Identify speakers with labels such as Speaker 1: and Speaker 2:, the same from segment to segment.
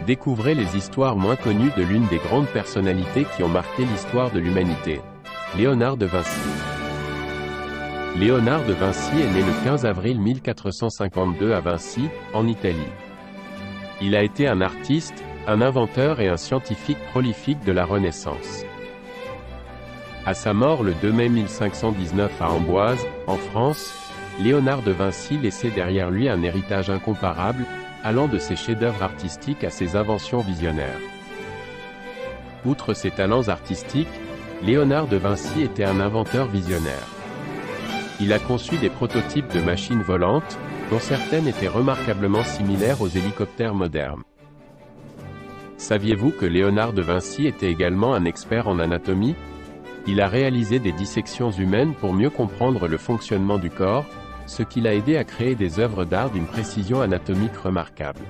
Speaker 1: Découvrez les histoires moins connues de l'une des grandes personnalités qui ont marqué l'histoire de l'humanité. Léonard de Vinci. Léonard de Vinci est né le 15 avril 1452 à Vinci, en Italie. Il a été un artiste, un inventeur et un scientifique prolifique de la Renaissance. À sa mort le 2 mai 1519 à Amboise, en France, Léonard de Vinci laissait derrière lui un héritage incomparable, allant de ses chefs-d'œuvre artistiques à ses inventions visionnaires. Outre ses talents artistiques, Léonard de Vinci était un inventeur visionnaire. Il a conçu des prototypes de machines volantes, dont certaines étaient remarquablement similaires aux hélicoptères modernes. Saviez-vous que Léonard de Vinci était également un expert en anatomie? Il a réalisé des dissections humaines pour mieux comprendre le fonctionnement du corps, ce qui l'a aidé à créer des œuvres d'art d'une précision anatomique remarquable.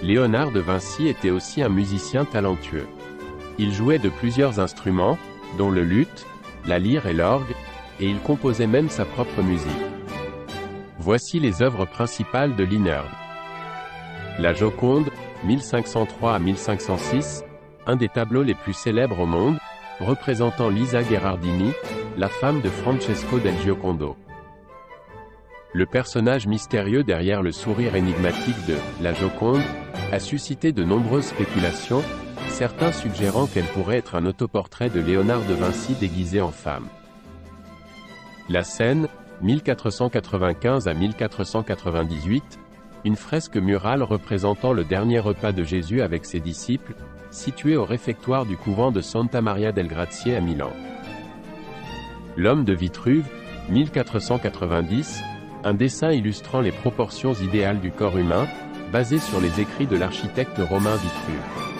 Speaker 1: Léonard de Vinci était aussi un musicien talentueux. Il jouait de plusieurs instruments, dont le luth, la lyre et l'orgue, et il composait même sa propre musique. Voici les œuvres principales de Léonard. La Joconde, 1503 à 1506, un des tableaux les plus célèbres au monde, représentant Lisa Gherardini, la femme de Francesco del Giocondo. Le personnage mystérieux derrière le sourire énigmatique de la Joconde a suscité de nombreuses spéculations, certains suggérant qu'elle pourrait être un autoportrait de Léonard de Vinci déguisé en femme. La Scène, 1495 à 1498, une fresque murale représentant le dernier repas de Jésus avec ses disciples, située au réfectoire du couvent de Santa Maria del Grazie à Milan. L'homme de Vitruve, 1490, un dessin illustrant les proportions idéales du corps humain, basé sur les écrits de l'architecte romain Vitruve.